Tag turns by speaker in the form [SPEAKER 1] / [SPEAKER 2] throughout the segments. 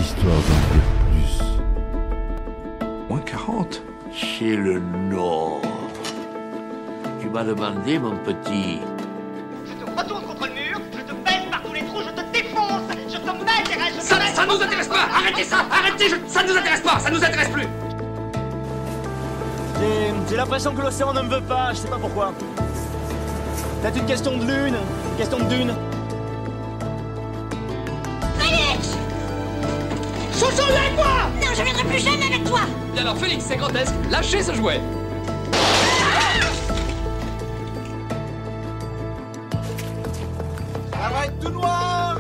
[SPEAKER 1] histoire d'en dire plus.
[SPEAKER 2] Moins 40.
[SPEAKER 3] C'est le Nord. Tu m'as demandé, mon petit.
[SPEAKER 4] Je te retourne contre le mur, je te baisse par tous les trous, je te défonce, je te m'intéresse,
[SPEAKER 5] Ça nous intéresse pas. Arrêtez ça. Arrêtez, ça nous intéresse pas. Ça nous intéresse plus.
[SPEAKER 6] J'ai l'impression que l'océan ne me veut pas, je sais pas pourquoi. Peut-être une question de lune, une question de dune.
[SPEAKER 4] Félix! Chouchou, viens avec moi! Non, je viendrai plus jamais avec toi!
[SPEAKER 5] Bien alors, Félix, c'est grotesque. Lâchez ce jouet.
[SPEAKER 6] Ça va être tout noir!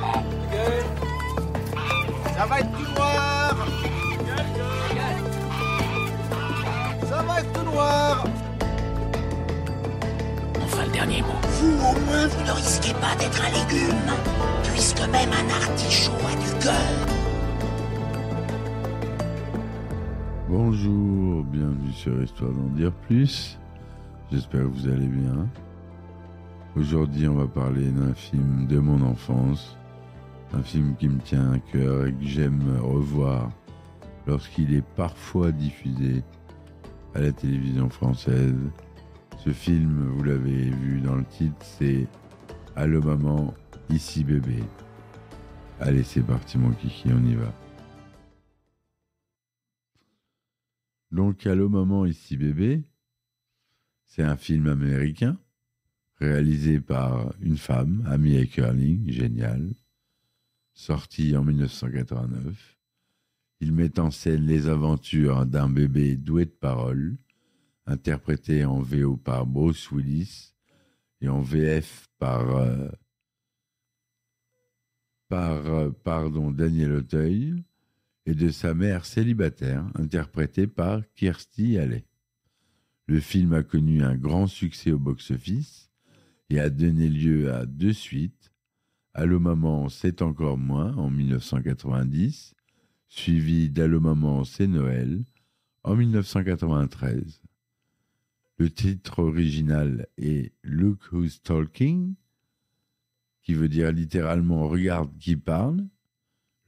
[SPEAKER 6] Ça va être tout noir! Ça va être tout noir!
[SPEAKER 7] Enfin, le dernier mot. Vous, au moins, vous ne risquez pas d'être un légume, puisque même un artichaut a du cœur.
[SPEAKER 1] Bonjour, bienvenue sur Histoire d'en dire plus. J'espère que vous allez bien. Aujourd'hui, on va parler d'un film de mon enfance, un film qui me tient à cœur et que j'aime revoir lorsqu'il est parfois diffusé à la télévision française. Ce film, vous l'avez vu dans le titre, c'est Allô maman, ici bébé. Allez, c'est parti mon kiki, on y va. Donc, Allô maman, ici bébé, c'est un film américain réalisé par une femme, Amy Heckerling, génial, sorti en 1989. Il met en scène les aventures d'un bébé doué de paroles, interprété en VO par Bruce Willis et en VF par Daniel Auteuil, et de sa mère célibataire, interprétée par Kirstie Alley. Le film a connu un grand succès au box-office et a donné lieu à 2 suites. Allô maman, c'est encore moins en 1990, suivi d'Allô maman, c'est Noël en 1993. Le titre original est Look Who's Talking, qui veut dire littéralement Regarde qui parle.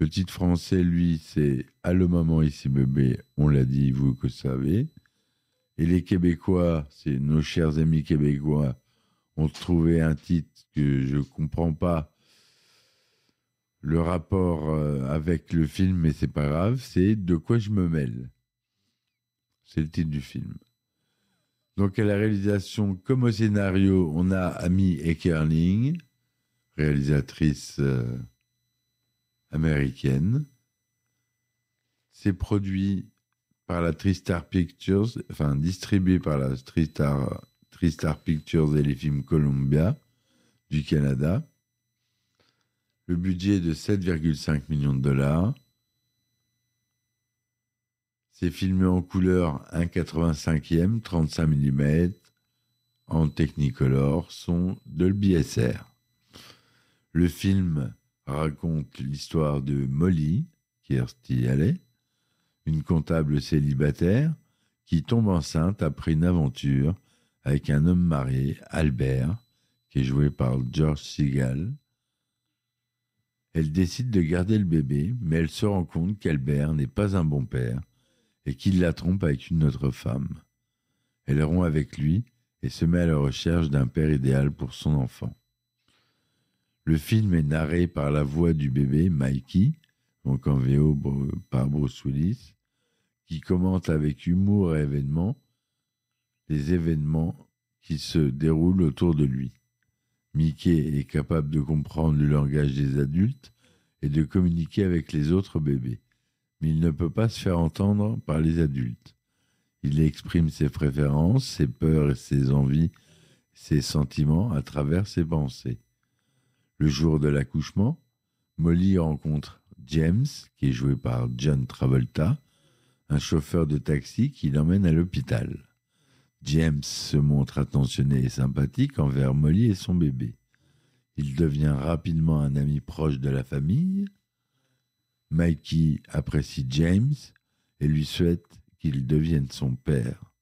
[SPEAKER 1] Le titre français, lui, c'est Allô maman, ici bébé, on l'a dit, vous que savez. Et les Québécois, c'est nos chers amis québécois, ont trouvé un titre que je ne comprends pas le rapport avec le film, mais c'est pas grave, c'est De quoi je me mêle. C'est le titre du film. Donc à la réalisation comme au scénario, on a Amy Heckerling, réalisatrice américaine. C'est produit par la TriStar Pictures, enfin distribué par la TriStar Pictures et les films Columbia du Canada. Le budget est de 7,5 millions de dollars. C'est filmé en couleur 1,85e, 35 mm, en Technicolor, son Dolby SR. Le film raconte l'histoire de Molly, Kirstie Alley, une comptable célibataire qui tombe enceinte après une aventure avec un homme marié, Albert, qui est joué par George Segal. Elle décide de garder le bébé, mais elle se rend compte qu'Albert n'est pas un bon père et qu'il la trompe avec une autre femme. Elle rompt avec lui et se met à la recherche d'un père idéal pour son enfant. Le film est narré par la voix du bébé, Mikey, donc en VO par Bruce Willis, qui commente avec humour et les événements qui se déroulent autour de lui. Mickey est capable de comprendre le langage des adultes et de communiquer avec les autres bébés, mais il ne peut pas se faire entendre par les adultes. Il exprime ses préférences, ses peurs et ses envies, ses sentiments à travers ses pensées. Le jour de l'accouchement, Molly rencontre James, qui est joué par John Travolta, un chauffeur de taxi qui l'emmène à l'hôpital. James se montre attentionné et sympathique envers Molly et son bébé. Il devient rapidement un ami proche de la famille. Mikey apprécie James et lui souhaite qu'il devienne son père.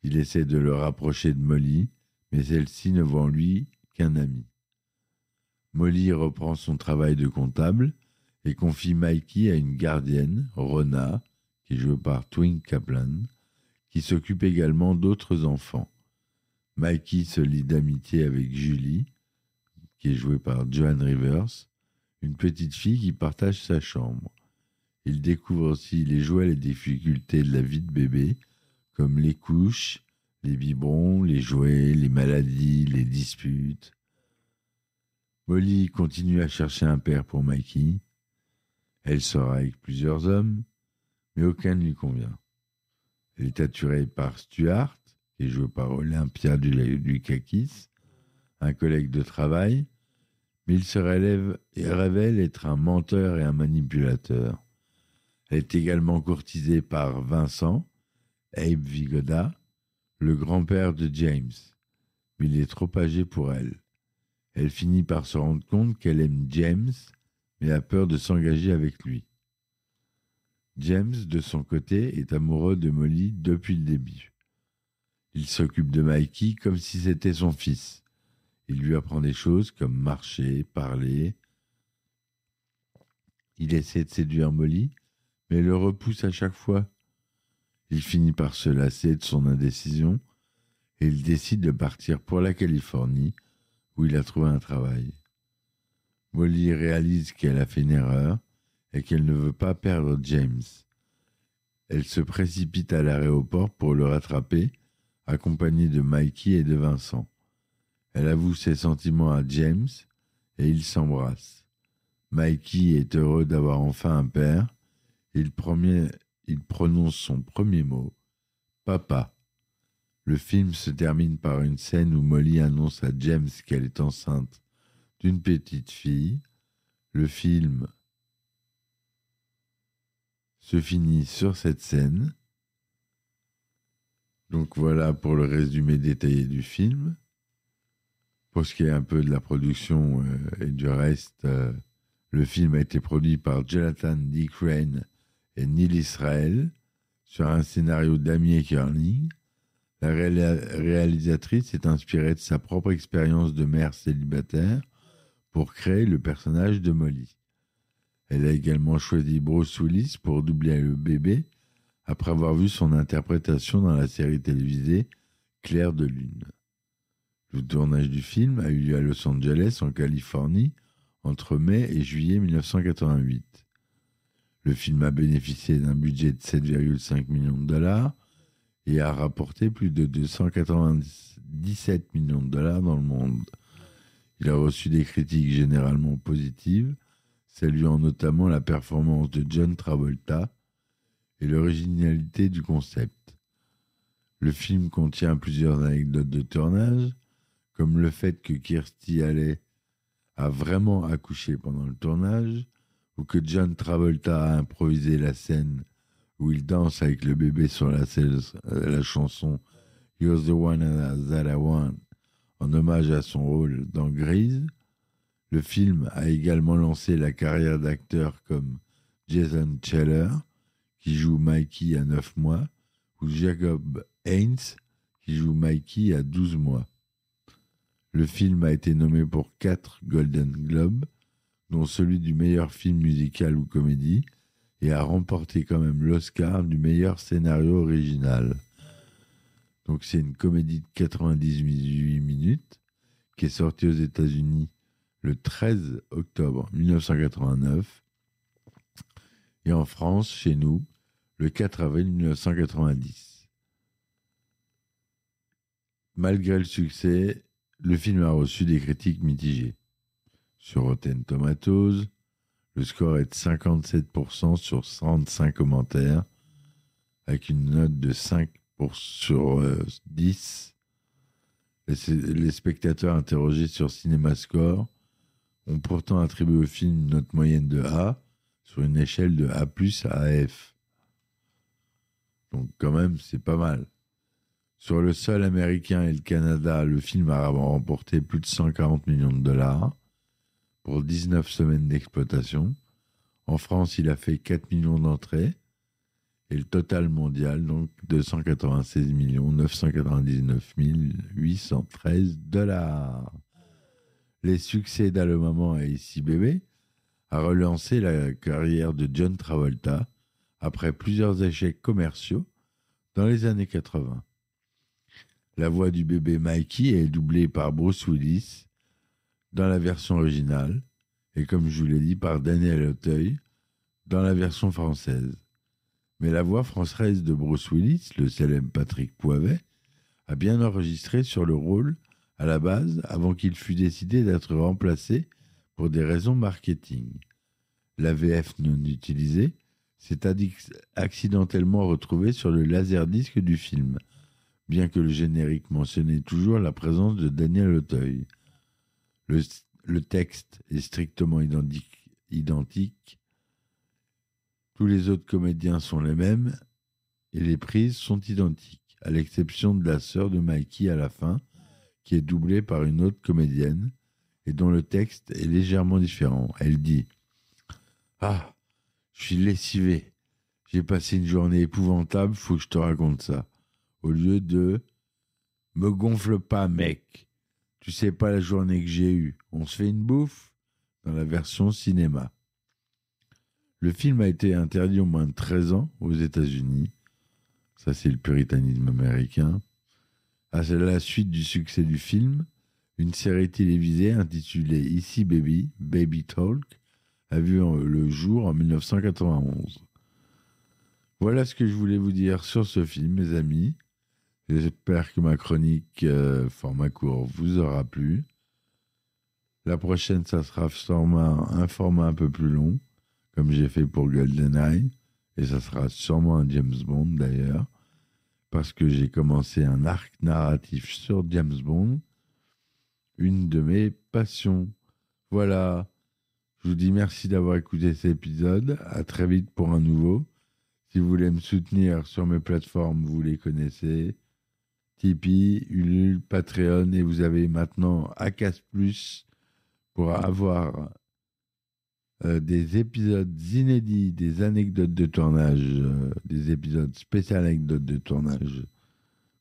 [SPEAKER 1] Il essaie de le rapprocher de Molly, mais celle-ci ne voit en lui qu'un ami. Molly reprend son travail de comptable et confie Mikey à une gardienne, Rona, qui est jouée par Twink Kaplan, qui s'occupe également d'autres enfants. Mikey se lie d'amitié avec Julie, qui est jouée par Joan Rivers, une petite fille qui partage sa chambre. Il découvre aussi les joies et les difficultés de la vie de bébé, comme les couches, les biberons, les jouets, les maladies, les disputes. Molly continue à chercher un père pour Mikey. Elle sort avec plusieurs hommes, mais aucun ne lui convient. Elle est attirée par Stuart, qui est joué par Olympia Dukakis, un collègue de travail, mais il se révèle être un menteur et un manipulateur. Elle est également courtisée par Vincent, Abe Vigoda, le grand-père de James, mais il est trop âgé pour elle. Elle finit par se rendre compte qu'elle aime James, mais a peur de s'engager avec lui. James, de son côté, est amoureux de Molly depuis le début. Il s'occupe de Mikey comme si c'était son fils. Il lui apprend des choses comme marcher, parler. Il essaie de séduire Molly, mais elle le repousse à chaque fois. Il finit par se lasser de son indécision et il décide de partir pour la Californie, où il a trouvé un travail. Molly réalise qu'elle a fait une erreur et qu'elle ne veut pas perdre James. Elle se précipite à l'aéroport pour le rattraper, accompagnée de Mikey et de Vincent. Elle avoue ses sentiments à James et ils s'embrassent. Mikey est heureux d'avoir enfin un père. Il prononce son premier mot, « Papa ». Le film se termine par une scène où Molly annonce à James qu'elle est enceinte d'une petite fille. Le film se finit sur cette scène. Donc voilà pour le résumé détaillé du film. Pour ce qui est un peu de la production et du reste, le film a été produit par Jonathan D. Crane et Neil Israel sur un scénario d'Amy Kearney. La réalisatrice s'est inspirée de sa propre expérience de mère célibataire pour créer le personnage de Molly. Elle a également choisi Bruce Willis pour doubler le bébé après avoir vu son interprétation dans la série télévisée Clair de Lune. Le tournage du film a eu lieu à Los Angeles, en Californie, entre mai et juillet 1988. Le film a bénéficié d'un budget de 7,5 millions de dollars et a rapporté plus de 297 millions de dollars dans le monde. Il a reçu des critiques généralement positives, saluant notamment la performance de John Travolta et l'originalité du concept. Le film contient plusieurs anecdotes de tournage, comme le fait que Kirstie Alley a vraiment accouché pendant le tournage, ou que John Travolta a improvisé la scène où il danse avec le bébé sur la chanson You're the One That I Want, en hommage à son rôle dans Grease. Le film a également lancé la carrière d'acteurs comme Jason Scheller, qui joue Mikey à 9 mois, ou Jacob Haynes, qui joue Mikey à 12 mois. Le film a été nommé pour 4 Golden Globes, dont celui du meilleur film musical ou comédie, et a remporté quand même l'Oscar du meilleur scénario original. Donc c'est une comédie de 98 minutes qui est sortie aux États-Unis le 13 octobre 1989 et en France, chez nous, le 4 avril 1990. Malgré le succès, le film a reçu des critiques mitigées. Sur Rotten Tomatoes, le score est de 57% sur 35 commentaires, avec une note de 5 sur 10. Les spectateurs interrogés sur CinemaScore ont pourtant attribué au film une note moyenne de A sur une échelle de A+ à F. Donc quand même, c'est pas mal. Sur le sol américain et le Canada, le film a remporté plus de 140 millions de dollars pour 19 semaines d'exploitation. En France, il a fait 4 millions d'entrées. Et le total mondial, donc 296 999 813 $. Les succès d'Allô Maman et Ici Bébé a relancé la carrière de John Travolta après plusieurs échecs commerciaux dans les années 80. La voix du bébé Mikey est doublée par Bruce Willis dans la version originale et, comme je vous l'ai dit, par Daniel Auteuil dans la version française. Mais la voix française de Bruce Willis, le célèbre Patrick Poivet, a bien enregistré sur le rôle à la base avant qu'il fût décidé d'être remplacé pour des raisons marketing. La VF non utilisée s'est accidentellement retrouvée sur le laserdisc du film, bien que le générique mentionnait toujours la présence de Daniel Auteuil. Le texte est strictement identique. Tous les autres comédiens sont les mêmes et les prises sont identiques, à l'exception de la sœur de Mikey à la fin, qui est doublée par une autre comédienne et dont le texte est légèrement différent. Elle dit « Ah, je suis lessivé. J'ai passé une journée épouvantable, faut que je te raconte ça. » Au lieu de « Me gonfle pas, mec. Tu sais pas la journée que j'ai eue. On se fait une bouffe ?» dans la version cinéma. Le film a été interdit au moins de 13 ans aux États-Unis. Ça, c'est le puritanisme américain. À la suite du succès du film, une série télévisée intitulée Ici Baby, Baby Talk, a vu le jour en 1991. Voilà ce que je voulais vous dire sur ce film, mes amis. J'espère que ma chronique format court vous aura plu. La prochaine, ça sera un format un peu plus long, comme j'ai fait pour GoldenEye, et ça sera sûrement un James Bond d'ailleurs, parce que j'ai commencé un arc narratif sur James Bond, une de mes passions. Voilà, je vous dis merci d'avoir écouté cet épisode, à très vite pour un nouveau. Si vous voulez me soutenir sur mes plateformes, vous les connaissez, Tipeee, Ulule, Patreon, et vous avez maintenant Acast Plus pour avoir des épisodes inédits, des anecdotes de tournage, des épisodes spéciaux anecdotes de tournage,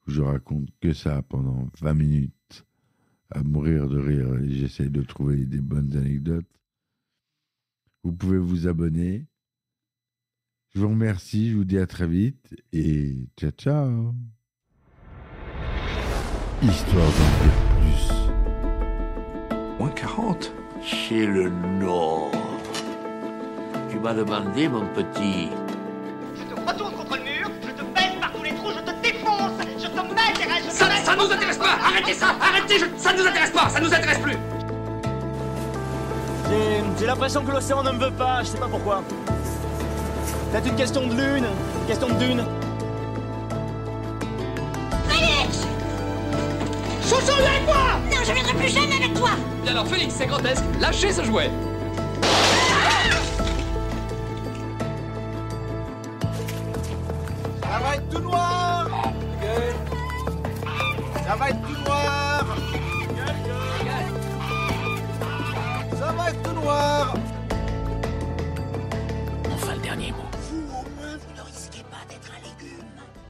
[SPEAKER 1] où je raconte que ça pendant 20 minutes, à mourir de rire, et j'essaie de trouver des bonnes anecdotes. Vous pouvez vous abonner. Je vous remercie, je vous dis à très vite, et ciao ciao. Histoire d'en dire plus.
[SPEAKER 3] Moins 40. C'est le Nord. Tu m'as demandé, mon petit.
[SPEAKER 4] Je te retourne contre le mur, je te baisse par tous les trous, je te défonce, je te m'intéresse, je te
[SPEAKER 5] Ça nous intéresse pas. Arrêtez ça. Arrêtez. Ça nous intéresse pas. Ça nous intéresse plus.
[SPEAKER 6] J'ai l'impression que l'océan ne me veut pas, je sais pas pourquoi. Peut-être une question de lune, une question de dune.
[SPEAKER 7] Félix!
[SPEAKER 5] Chouchou, viens avec moi.
[SPEAKER 7] Non, je viendrai plus jamais avec toi!
[SPEAKER 5] Bien alors, Félix, c'est grotesque. Lâchez ce jouet.
[SPEAKER 6] Ça va être tout noir! Ça va être tout noir!